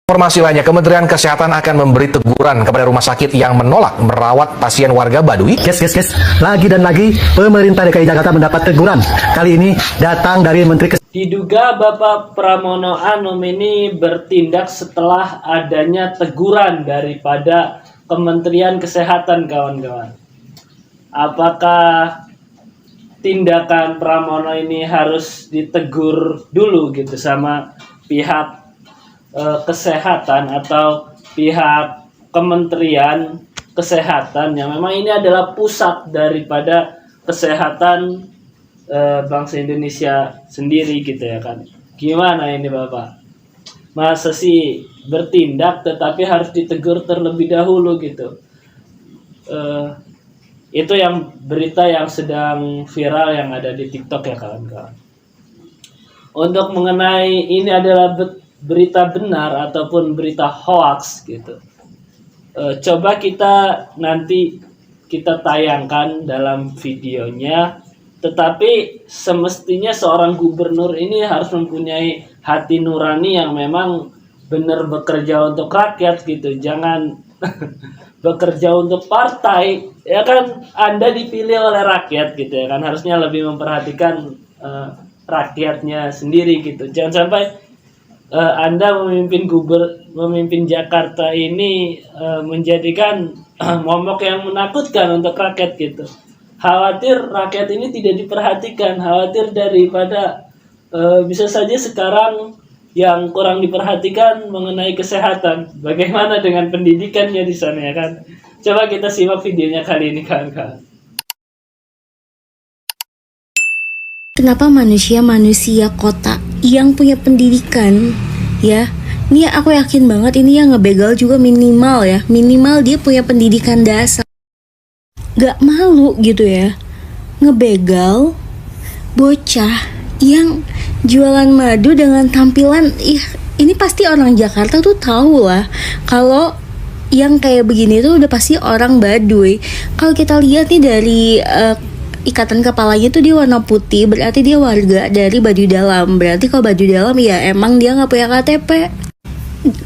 Informasi lainnya, Kementerian Kesehatan akan memberi teguran kepada rumah sakit yang menolak merawat pasien warga Baduy. Yes. Lagi dan lagi, pemerintah DKI Jakarta mendapat teguran. Kali ini datang dari Menteri Kesehatan. Diduga Bapak Pramono Anung ini bertindak setelah adanya teguran daripada Kementerian Kesehatan, kawan-kawan. Apakah tindakan Pramono ini harus ditegur dulu gitu sama pihak kesehatan atau pihak Kementerian Kesehatan yang memang ini adalah pusat daripada kesehatan bangsa Indonesia sendiri gitu ya kan. Gimana ini Bapak? Masa sih bertindak tetapi harus ditegur terlebih dahulu gitu. Itu yang berita yang sedang viral yang ada di TikTok ya kawan-kawan. Untuk mengenai ini adalah berita benar ataupun berita hoax gitu. Coba nanti kita tayangkan dalam videonya. Tetapi semestinya seorang gubernur ini harus mempunyai hati nurani yang memang benar bekerja untuk rakyat gitu. Jangan bekerja untuk partai. Ya kan Anda dipilih oleh rakyat gitu ya kan. Harusnya lebih memperhatikan rakyatnya sendiri gitu. Jangan sampai Anda memimpin Jakarta ini menjadikan momok yang menakutkan untuk rakyat gitu. Khawatir rakyat ini tidak diperhatikan, khawatir daripada bisa saja sekarang yang kurang diperhatikan mengenai kesehatan. Bagaimana dengan pendidikannya di sana ya kan? Coba kita simak videonya kali ini kawan-kawan. Kenapa manusia kota yang punya pendidikan ya, ini aku yakin banget ini yang ngebegal juga minimal dia punya pendidikan dasar, gak malu gitu ya ngebegal bocah yang jualan madu dengan tampilan ini pasti orang Jakarta tuh tahu lah kalau yang kayak begini tuh udah pasti orang Baduy. Kalau kita lihat nih dari ikatan kepalanya tuh dia warna putih, berarti dia warga dari Baduy Dalam. Berarti kalau Baduy Dalam ya emang dia nggak punya KTP.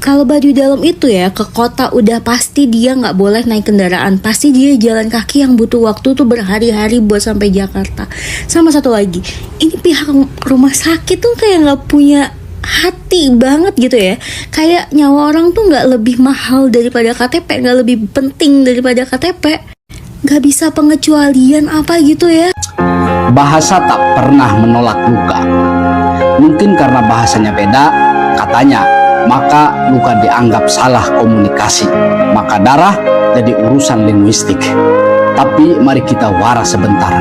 Kalau Baduy Dalam itu ya ke kota udah pasti dia nggak boleh naik kendaraan, pasti dia jalan kaki yang butuh waktu tuh berhari-hari buat sampai Jakarta. Sama satu lagi, ini pihak rumah sakit tuh kayak nggak punya hati banget gitu ya. Kayak nyawa orang tuh nggak lebih mahal daripada KTP, nggak lebih penting daripada KTP. Gak bisa pengecualian apa gitu ya. Bahasa tak pernah menolak luka. Mungkin karena bahasanya beda, katanya, maka luka dianggap salah komunikasi. Maka darah jadi urusan linguistik. Tapi mari kita waras sebentar.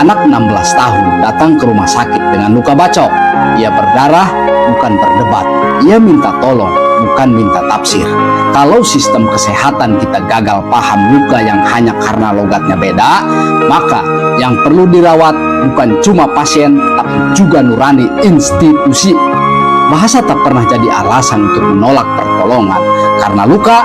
Anak 16 tahun datang ke rumah sakit dengan luka bacok. Ia berdarah, bukan berdebat. Ia minta tolong, bukan minta tafsir. Kalau sistem kesehatan kita gagal paham luka yang hanya karena logatnya beda, maka yang perlu dirawat bukan cuma pasien, tapi juga nurani institusi. Bahasa tak pernah jadi alasan untuk menolak pertolongan, karena luka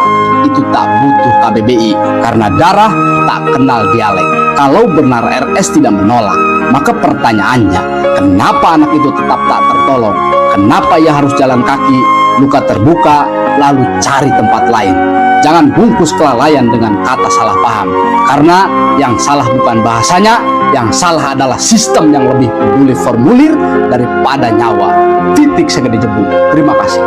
itu tak butuh KBBI, karena darah tak kenal dialek. Kalau benar RS tidak menolak, maka pertanyaannya, kenapa anak itu tetap tak tertolong? Kenapa ia harus jalan kaki, luka terbuka, lalu cari tempat lain? Jangan bungkus kelalaian dengan kata salah paham, karena yang salah bukan bahasanya, yang salah adalah sistem yang lebih peduli formulir daripada nyawa. Titik segede jebu. Terima kasih.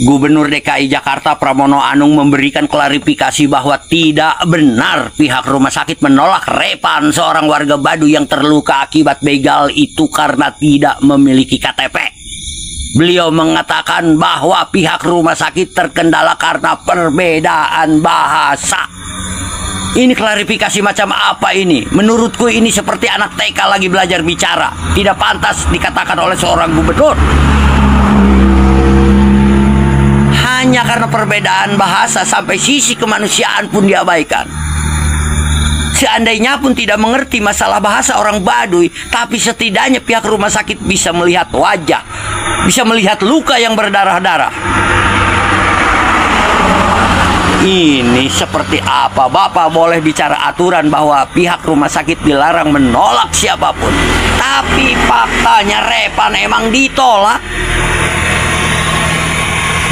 Gubernur DKI Jakarta Pramono Anung memberikan klarifikasi bahwa tidak benar pihak rumah sakit menolak Repan, seorang warga Baduy yang terluka akibat begal itu karena tidak memiliki KTP. Beliau mengatakan bahwa pihak rumah sakit terkendala karena perbedaan bahasa. Ini klarifikasi macam apa ini? Menurutku ini seperti anak TK lagi belajar bicara. Tidak pantas dikatakan oleh seorang gubernur. Hanya karena perbedaan bahasa sampai sisi kemanusiaan pun diabaikan. Seandainya pun tidak mengerti masalah bahasa orang Baduy, tapi setidaknya pihak rumah sakit bisa melihat wajah, bisa melihat luka yang berdarah-darah. Ini seperti apa? Bapak boleh bicara aturan bahwa pihak rumah sakit dilarang menolak siapapun, tapi faktanya Repan emang ditolak.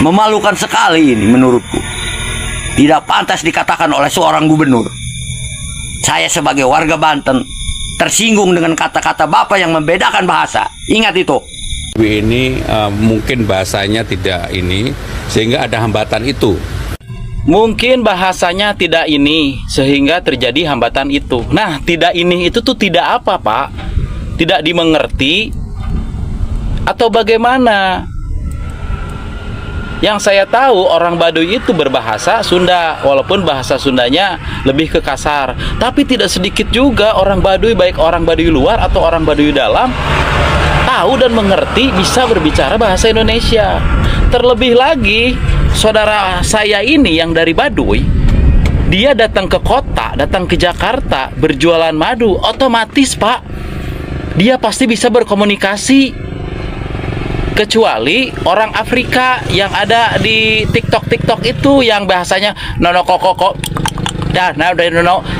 Memalukan sekali ini menurutku. Tidak pantas dikatakan oleh seorang gubernur. Saya sebagai warga Banten tersinggung dengan kata-kata Bapak yang membedakan bahasa. Ingat itu. Ini mungkin bahasanya tidak ini, sehingga ada hambatan itu. Mungkin bahasanya tidak ini, sehingga terjadi hambatan itu. Nah, tidak ini itu tuh tidak apa, Pak? Tidak dimengerti atau bagaimana? Yang saya tahu orang Baduy itu berbahasa Sunda, walaupun bahasa Sundanya lebih ke kasar. Tapi tidak sedikit juga orang Baduy, baik orang Baduy luar atau orang Baduy dalam, tahu dan mengerti, bisa berbicara bahasa Indonesia. Terlebih lagi, saudara saya ini yang dari Baduy, dia datang ke kota, datang ke Jakarta, berjualan madu, otomatis Pak, dia pasti bisa berkomunikasi. Kecuali orang Afrika yang ada di TikTok itu yang bahasanya nono koko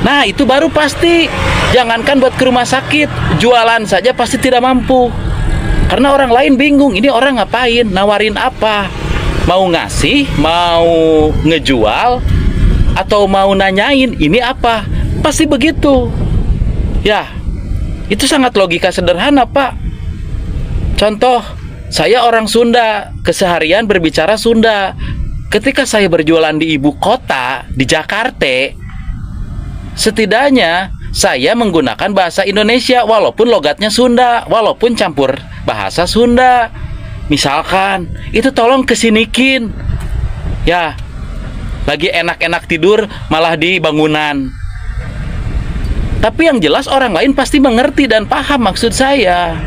nah itu baru pasti. Jangankan buat ke rumah sakit, jualan saja pasti tidak mampu. Karena orang lain bingung, ini orang ngapain, nawarin apa, mau ngasih, mau ngejual, atau mau nanyain ini apa, pasti begitu. Ya, itu sangat logika sederhana Pak. Contoh, saya orang Sunda, keseharian berbicara Sunda. Ketika saya berjualan di ibu kota, di Jakarta, setidaknya saya menggunakan bahasa Indonesia walaupun logatnya Sunda, walaupun campur bahasa Sunda. Misalkan, itu tolong kesinikin. Ya, lagi enak-enak tidur malah di bangunan. Tapi yang jelas orang lain pasti mengerti dan paham maksud saya.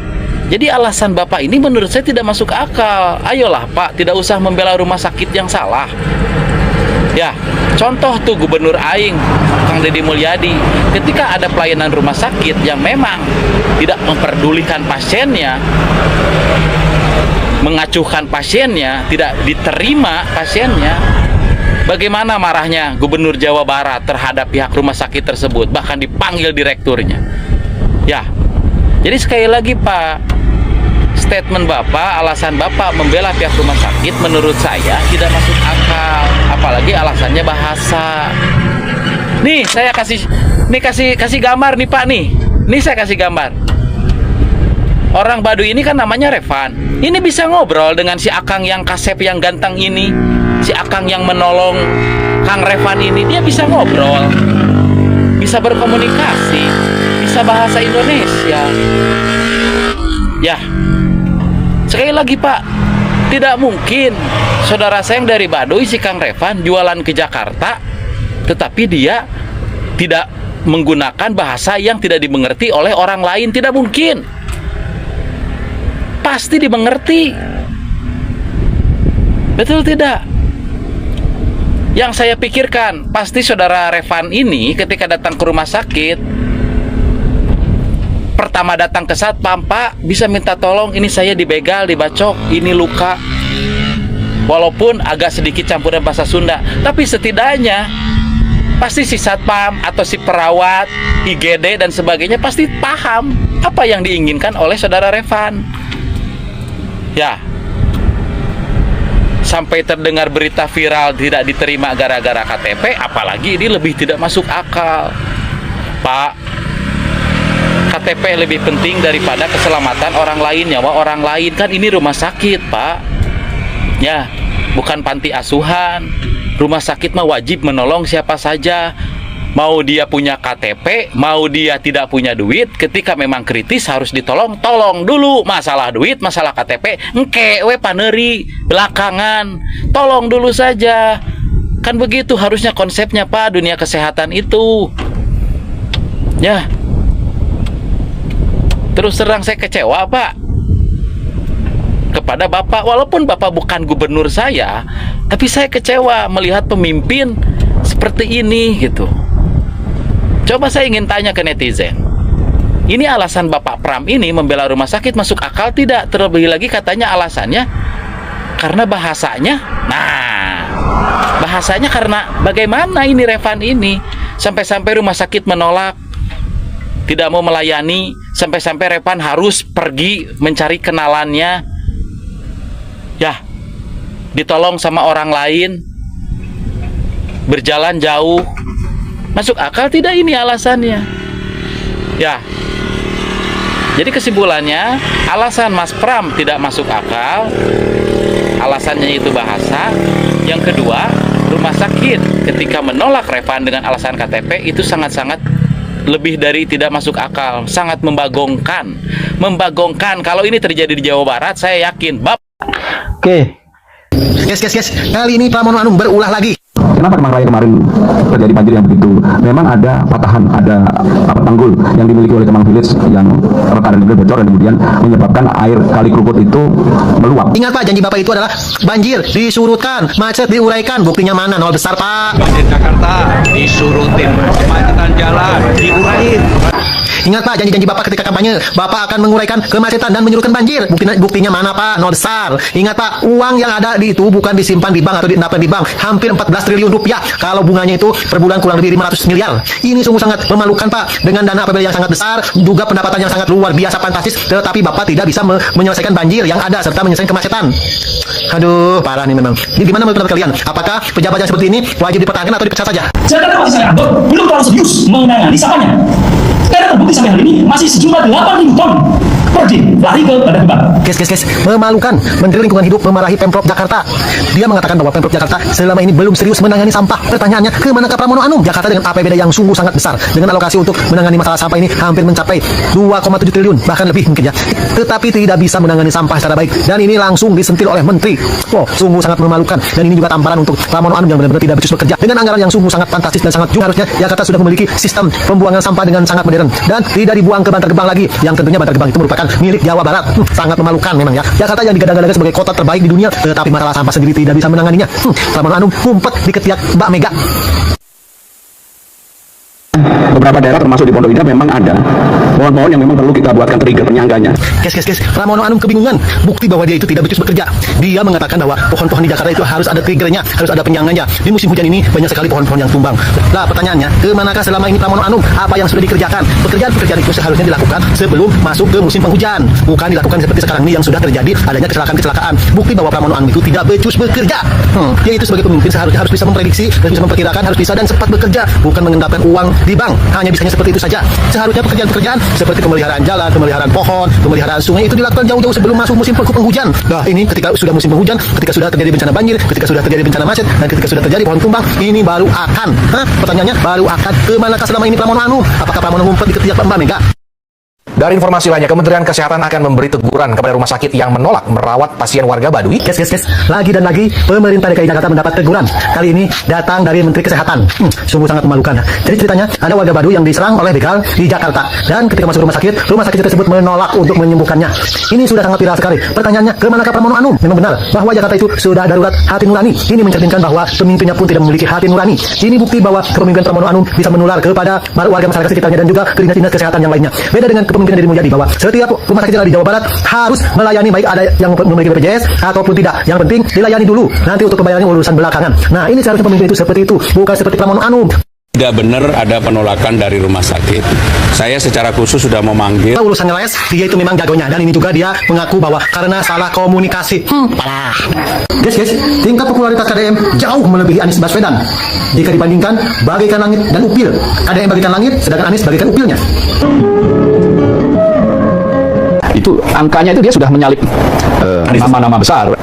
Jadi alasan Bapak ini menurut saya tidak masuk akal. Ayolah Pak, tidak usah membela rumah sakit yang salah. Ya, contoh tuh Gubernur Aing, Kang Deddy Mulyadi, ketika ada pelayanan rumah sakit yang memang tidak memperdulikan pasiennya, mengacuhkan pasiennya, tidak diterima pasiennya, bagaimana marahnya Gubernur Jawa Barat terhadap pihak rumah sakit tersebut, bahkan dipanggil direkturnya. Ya, jadi sekali lagi Pak, statement Bapak, alasan Bapak membela pihak rumah sakit menurut saya tidak masuk akal, apalagi alasannya bahasa. Nih saya kasih gambar nih Pak nih. Nih saya kasih gambar. Orang Baduy ini kan namanya Revan. Ini bisa ngobrol dengan si Akang yang kasep yang ganteng ini, si Akang yang menolong Kang Revan ini, dia bisa ngobrol, bisa berkomunikasi, bisa bahasa Indonesia. Ya, sekali lagi Pak, tidak mungkin saudara saya yang dari Baduy, si Kang Revan, jualan ke Jakarta, tetapi dia tidak menggunakan bahasa yang tidak dimengerti oleh orang lain. Tidak mungkin. Pasti dimengerti. Betul tidak? Yang saya pikirkan, pasti saudara Revan ini ketika datang ke rumah sakit, pertama datang ke satpam, Pak, bisa minta tolong, ini saya dibegal, dibacok, ini luka. Walaupun agak sedikit campuran bahasa Sunda, tapi setidaknya pasti si satpam atau si perawat, IGD dan sebagainya pasti paham apa yang diinginkan oleh saudara Revan. Ya, sampai terdengar berita viral tidak diterima gara-gara KTP, apalagi ini lebih tidak masuk akal. Pak, KTP lebih penting daripada keselamatan orang lain, nyawa orang lain. Kan ini rumah sakit Pak, ya, bukan panti asuhan. Rumah sakit mah wajib menolong siapa saja, mau dia punya KTP, mau dia tidak punya duit. Ketika memang kritis harus ditolong, tolong dulu. Masalah duit, masalah KTP, engke we paneri belakangan, tolong dulu saja. Kan begitu harusnya konsepnya Pak, dunia kesehatan itu. Ya, terus terang saya kecewa Pak kepada Bapak, walaupun Bapak bukan gubernur saya, tapi saya kecewa melihat pemimpin seperti ini gitu. Coba saya ingin tanya ke netizen, ini alasan Bapak Pram ini membela rumah sakit masuk akal tidak? Terlebih lagi katanya alasannya karena bahasanya. Nah, bahasanya karena bagaimana ini Revan ini sampai-sampai rumah sakit menolak, tidak mau melayani, sampai-sampai Revan harus pergi mencari kenalannya. Ya, ditolong sama orang lain, berjalan jauh. Masuk akal tidak ini alasannya? Ya. Jadi kesimpulannya, alasan Mas Pram tidak masuk akal, alasannya itu bahasa. Yang kedua, rumah sakit ketika menolak refund dengan alasan KTP itu sangat-sangat lebih dari tidak masuk akal, sangat membagongkan. Membagongkan. Kalau ini terjadi di Jawa Barat, saya yakin Oke. Yes. Kali ini Pramono Anung berulah lagi. Kenapa Kemang Raya kemarin terjadi banjir yang begitu? Memang ada patahan, ada tanggul yang dimiliki oleh Kemang Village yang retak dan juga bocor dan kemudian menyebabkan air Kali Krukut itu meluap. Ingat Pak, janji Bapak itu adalah banjir disurutkan, macet diuraikan. Buktinya mana? Nol besar Pak. Banjir Jakarta disurutin, kemacetan jalan diurain. Ingat Pak, janji-janji Bapak ketika kampanye, Bapak akan menguraikan kemacetan dan menyurutkan banjir. Buktinya mana Pak? Nol besar. Ingat Pak, uang yang ada di itu bukan disimpan di bank atau diendapkan di bank. Hampir 14 triliun rupiah. Kalau bunganya itu per bulan kurang lebih 500 miliar. Ini sungguh sangat memalukan Pak. Dengan dana APBD yang sangat besar, juga pendapatan yang sangat luar biasa fantastis, tetapi Bapak tidak bisa menyelesaikan banjir yang ada serta menyelesaikan kemacetan. Aduh, parah nih memang. Jadi gimana menurut kalian? Apakah pejabat yang seperti ini wajib dipertahankan atau dipecat saja? Jakarta masih saya anggap belum terlalu serius menangani sampahnya. Karena terbukti sampai hari ini masih sejumlah 8.000 ton per day lari ke Badan Kebang. Guys, memalukan. Menteri Lingkungan Hidup memarahi Pemprov Jakarta. Dia mengatakan bahwa Pemprov Jakarta selama ini belum serius menangani sampah. Pertanyaannya, ke manakah Pramono Anung? Jakarta dengan APBD yang sungguh sangat besar, dengan alokasi untuk menangani masalah sampah ini hampir mencapai 2,7 triliun, bahkan lebih mungkin ya. Tetapi tidak bisa menangani sampah secara baik. Dan ini langsung disentil oleh Menteri. Wow, sungguh sangat memalukan. Dan ini juga tamparan untuk Pramono Anung yang benar-benar tidak becus bekerja. Dengan anggaran yang sungguh sangat fantastis dan sangat juga, harusnya Jakarta sudah memiliki sistem pembuangan sampah dengan sangat modern dan tidak dibuang ke Bantar Gebang lagi, yang tentunya Bantar Gebang itu merupakan milik Jawa Barat. Sangat memalukan memang ya. Jakarta yang digadang-gadang sebagai kota terbaik di dunia, tetapi masalah sampah sendiri tidak bisa menanganinya. Pramono Anung ngumpet di ketiak Mbak Mega. Beberapa daerah termasuk di Pondok Indah memang ada pohon-pohon yang memang perlu kita buatkan trigger penyangganya. Guys, Pramono Anung kebingungan. Bukti bahwa dia itu tidak becus bekerja. Dia mengatakan bahwa pohon-pohon di Jakarta itu harus ada triggernya, harus ada penyangganya. Di musim hujan ini banyak sekali pohon-pohon yang tumbang. Lah pertanyaannya, ke manakah selama ini Pramono Anung? Apa yang sudah dikerjakan? Pekerjaan itu seharusnya dilakukan sebelum masuk ke musim penghujan, bukan dilakukan seperti sekarang ini yang sudah terjadi adanya kecelakaan. Bukti bahwa Pramono Anung itu tidak becus bekerja. Dia itu sebagai pemimpin seharusnya harus bisa memprediksi dan bisa memperkirakan, harus bisa dan cepat bekerja, bukan mengendapkan uang di bank. Hanya bisanya seperti itu saja. Seharusnya pekerjaan-pekerjaan seperti pemeliharaan jalan, pemeliharaan pohon, pemeliharaan sungai itu dilakukan jauh-jauh sebelum masuk musim penghujan. Nah, ini ketika sudah musim penghujan, ketika sudah terjadi bencana banjir, ketika sudah terjadi bencana macet, dan ketika sudah terjadi pohon tumbang, ini baru akan. Pertanyaannya, baru akan. Kemanakah selama ini Pramono Anung? Apakah Pramono ngumpet di ketiak Mbak Mega? Dari informasi lainnya, Kementerian Kesehatan akan memberi teguran kepada rumah sakit yang menolak merawat pasien warga Baduy. Guys. Lagi dan lagi, pemerintah DKI Jakarta mendapat teguran. Kali ini datang dari Menteri Kesehatan. Sungguh sangat memalukan. Jadi ceritanya, ada warga Baduy yang diserang oleh begal di Jakarta. Dan ketika masuk rumah sakit tersebut menolak untuk menyembuhkannya. Ini sudah sangat viral sekali. Pertanyaannya, ke manakah Pramono Anung? Memang benar bahwa Jakarta itu sudah darurat hati nurani. Ini mencerminkan bahwa pemimpinnya pun tidak memiliki hati nurani. Ini bukti bahwa kepemimpinan Pramono Anung bisa menular kepada warga masyarakat sekitarnya dan juga ke dinas-dinas kesehatan yang lainnya. Beda dengan kepemimpinan Deddy Mulyadi, bahwa setiap rumah sakit di Jawa Barat harus melayani, baik ada yang memiliki BPJS ataupun tidak. Yang penting dilayani dulu. Nanti untuk pembayarannya urusan belakangan. Nah, ini seharusnya pemimpin itu seperti itu, bukan seperti Pramono Anung. Tidak benar ada penolakan dari rumah sakit. Saya secara khusus sudah memanggil. Urusan ngeles, dia itu memang jagonya. Dan ini juga dia mengaku bahwa karena salah komunikasi. Parah. Guys, tingkat popularitas KDM jauh melebihi Anies Baswedan. Jika dibandingkan bagaikan langit dan upil. KDM bagaikan langit, sedangkan Anies bagaikan upilnya. Itu angkanya itu dia sudah menyalip nama-nama besar.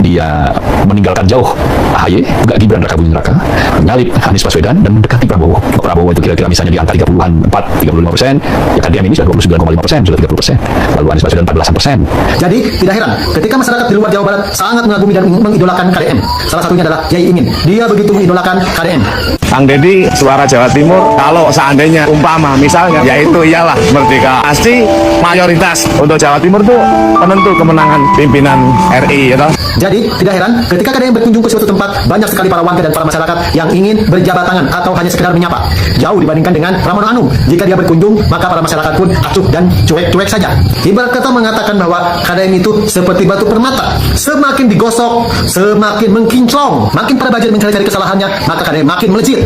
Dia meninggalkan jauh AHY, juga Gibran Raka Buming Raka, menyalip Anies Baswedan dan mendekati Prabowo. Prabowo itu kira-kira misalnya di angka 35%, ya KDM ini sudah 29,5%, sudah 30%. Lalu Anies Baswedan 14%. Jadi tidak heran ketika masyarakat di luar Jawa Barat sangat mengagumi dan mengidolakan KDM. Salah satunya adalah Kiai Imin. Dia begitu mengidolakan KDM. Kang Deddy, suara Jawa Timur, kalau seandainya umpama misalnya, yaitu iyalah merdeka. Pasti mayoritas untuk Jawa Timur tuh penentu kemenangan pimpinan RI, ya toh. Jadi tidak heran ketika KDM berkunjung ke suatu tempat, banyak sekali para warga dan para masyarakat yang ingin berjabat tangan atau hanya sekedar menyapa. Jauh dibandingkan dengan Pramono Anung. Jika dia berkunjung, maka para masyarakat pun acuh dan cuek-cuek saja. Ibarat kata mengatakan bahwa KDM itu seperti batu permata. Semakin digosok, semakin mengkinclong. Makin pada budget mencari-cari kesalahannya, maka KDM makin melejit.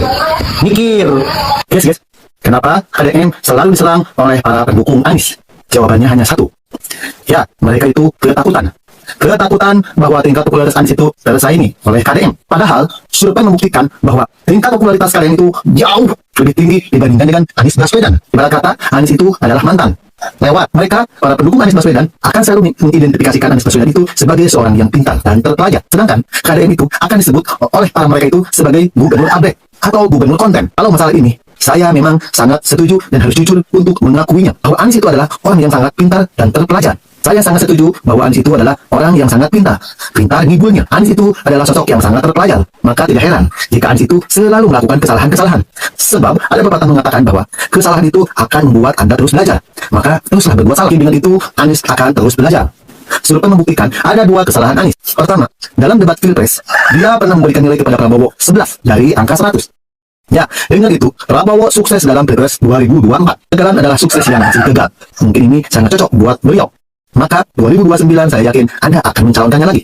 Mikir. Guys, kenapa KDM selalu diserang oleh para pendukung Anies? Jawabannya hanya satu. Ya, mereka itu ketakutan. ketakutan bahwa tingkat popularitas Anies itu tersaingi oleh KDM. Padahal survei membuktikan bahwa tingkat popularitas kalian itu jauh lebih tinggi dibandingkan dengan Anies Baswedan. Ibarat kata, Anies itu adalah mantan. Lewat mereka, para pendukung Anies Baswedan akan selalu mengidentifikasikan Anies Baswedan itu sebagai seorang yang pintar dan terpelajar. Sedangkan KDM itu akan disebut oleh para mereka itu sebagai gubernur abrek atau gubernur konten. Kalau masalah ini, saya memang sangat setuju dan harus jujur untuk mengakuinya bahwa Anies itu adalah orang yang sangat pintar dan terpelajar. Saya sangat setuju bahwa Anies itu adalah orang yang sangat pintar ngibulnya. Anies itu adalah sosok yang sangat terpelajar. Maka tidak heran jika Anies itu selalu melakukan kesalahan-kesalahan. Sebab ada pepatah mengatakan bahwa kesalahan itu akan membuat Anda terus belajar. Maka teruslah berbuat salah. Dengan itu, Anies akan terus belajar. Survei membuktikan ada 2 kesalahan Anies. Pertama, dalam debat Pilpres, dia pernah memberikan nilai kepada Prabowo 11 dari angka 100. Ya, dengan itu, Prabowo sukses dalam Pilpres 2024. Kegagalan adalah sukses yang masih gagal. Mungkin ini sangat cocok buat beliau. Maka 2029 saya yakin Anda akan mencalonkannya lagi.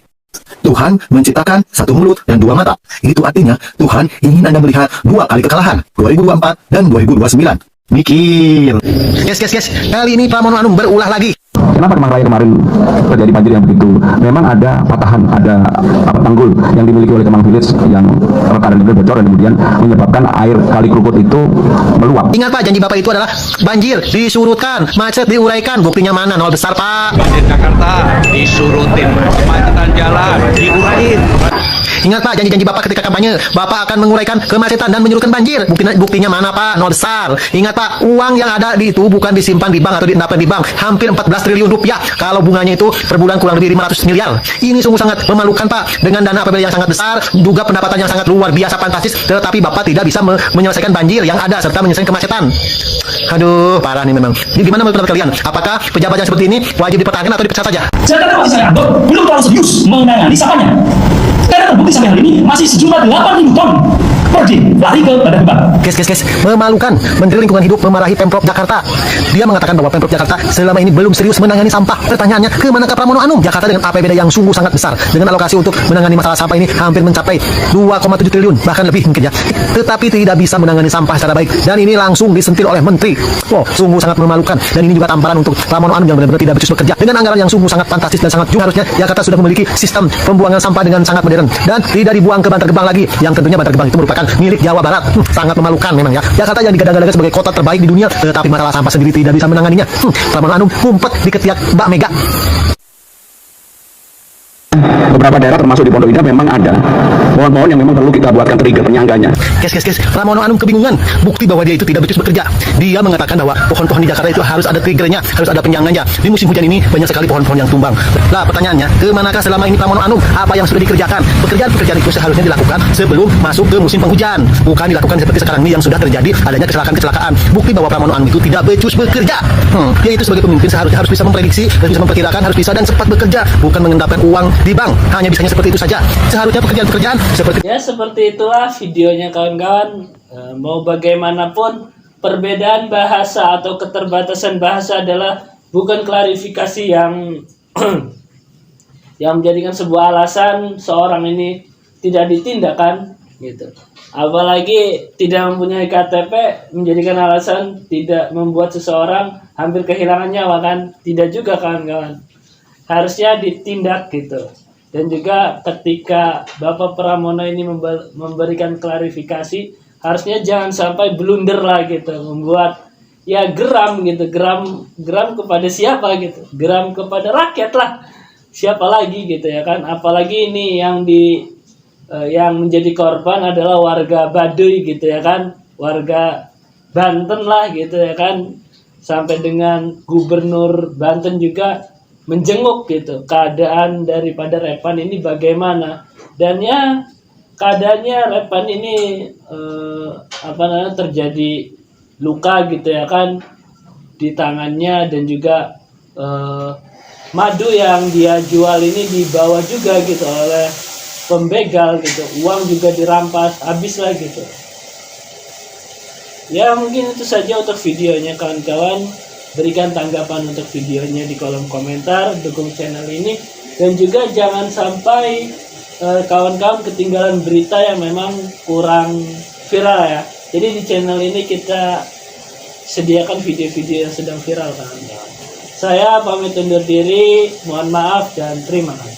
Tuhan menciptakan 1 mulut dan 2 mata. Itu artinya Tuhan ingin Anda melihat 2 kali kekalahan, 2024 dan 2029. Mikir. Yes. Kali ini Pramono Anung berulah lagi. Kenapa Kemang Raya kemarin terjadi banjir yang begitu? Memang ada patahan, ada tanggul yang dimiliki oleh Kemang Village yang kadang bocor dan kemudian menyebabkan air Kali Krukut itu meluap. Ingat Pak, janji Bapak itu adalah banjir disurutkan, macet diuraikan. Buktinya mana? Nol besar Pak. Banjir Jakarta disurutin, kemacetan jalan diurain. Ingat Pak, janji-janji Bapak ketika kampanye, Bapak akan menguraikan kemacetan dan menyurutkan banjir. Buktinya mana Pak? Nol besar. Ingat Pak, uang yang ada di itu bukan disimpan di bank atau diendapkan di bank. Hampir 14 triliun rupiah. Kalau bunganya itu per bulan kurang lebih 500 miliar. Ini sungguh sangat memalukan Pak. Dengan dana APBD yang sangat besar, juga pendapatan yang sangat luar biasa fantastis, tetapi Bapak tidak bisa menyelesaikan banjir yang ada serta menyelesaikan kemacetan. Aduh, parah nih memang. Jadi gimana menurut kalian? Apakah pejabat yang seperti ini wajib dipertahankan atau dipecat saja? Jakarta masih saya anggap belum terlalu serius menangani sampahnya. Karena terbukti sampai hari ini masih sejumlah 8.000 ton per day lari ke badan kembang. Guys, memalukan. Menteri Lingkungan Hidup memarahi Pemprov Jakarta. Dia mengatakan bahwa Pemprov Jakarta selama ini belum serius menangani sampah. Pertanyaannya, ke manakah Pramono Anung? Jakarta dengan APBD yang sungguh sangat besar, dengan alokasi untuk menangani masalah sampah ini hampir mencapai 2,7 triliun, bahkan lebih mungkin ya. Tetapi tidak bisa menangani sampah secara baik. Dan ini langsung disentil oleh Menteri. Wow, sungguh sangat memalukan. Dan ini juga tamparan untuk Pramono Anung yang benar-benar tidak becus bekerja. Dengan anggaran yang sungguh sangat fantastis dan sangat juga, harusnya Jakarta sudah memiliki sistem pembuangan sampah dengan sangat modern dan tidak dibuang ke Bantar Gebang lagi, yang tentunya Bantar Gebang itu merupakan milik Jawa Barat. Sangat memalukan memang ya. Jakarta yang digadang-gadang sebagai kota terbaik di dunia, tetapi masalah sampah sendiri tidak bisa menanganinya. Pramono Anung ngumpet di ketiak Mbak Mega. Beberapa daerah termasuk di Pondok Indah memang ada pohon-pohon yang memang perlu kita buatkan trigger penyangganya. Guys, Pramono Anung kebingungan. Bukti bahwa dia itu tidak becus bekerja. Dia mengatakan bahwa pohon-pohon di Jakarta itu harus ada triggernya, harus ada penyangganya. Di musim hujan ini banyak sekali pohon-pohon yang tumbang. Lah pertanyaannya, ke manakah selama ini Pramono Anung? Apa yang sudah dikerjakan? Pekerjaan-pekerjaan itu seharusnya dilakukan sebelum masuk ke musim penghujan, bukan dilakukan seperti sekarang ini yang sudah terjadi adanya kecelakaan-kecelakaan. Bukti bahwa Pramono Anung itu tidak becus bekerja. Dia itu sebagai pemimpin seharusnya harus bisa memprediksi, harus bisa memperkirakan, harus bisa dan cepat bekerja, bukan mengendapkan uang di bank. Hanya bisanya seperti itu saja. Seharusnya pekerjaan-pekerjaan seperti itulah videonya kawan-kawan. Mau bagaimanapun, perbedaan bahasa atau keterbatasan bahasa adalah bukan klarifikasi yang yang menjadikan sebuah alasan seorang ini tidak ditindakkan gitu. Apalagi tidak mempunyai KTP menjadikan alasan tidak membuat seseorang hampir kehilangan nyawa kan? Tidak juga kawan-kawan. Harusnya ditindak gitu. Dan juga ketika Bapak Pramono ini memberikan klarifikasi, harusnya jangan sampai blunder lah gitu, membuat ya geram gitu, geram kepada siapa gitu, geram kepada rakyat lah, siapa lagi gitu ya kan. Apalagi ini yang menjadi korban adalah warga Baduy gitu ya kan, warga Banten lah gitu ya kan, sampai dengan Gubernur Banten juga menjenguk gitu keadaan daripada Repan ini bagaimana. Dan ya keadaannya Repan ini terjadi luka gitu ya kan di tangannya, dan juga madu yang dia jual ini dibawa juga gitu oleh pembegal gitu, uang juga dirampas, habis lah gitu. Ya mungkin itu saja untuk videonya kawan-kawan. Berikan tanggapan untuk videonya di kolom komentar, dukung channel ini, dan juga jangan sampai kawan-kawan ketinggalan berita yang memang kurang viral ya. Jadi di channel ini kita sediakan video-video yang sedang viral kawan-kawan. Saya pamit undur diri, mohon maaf dan terima kasih.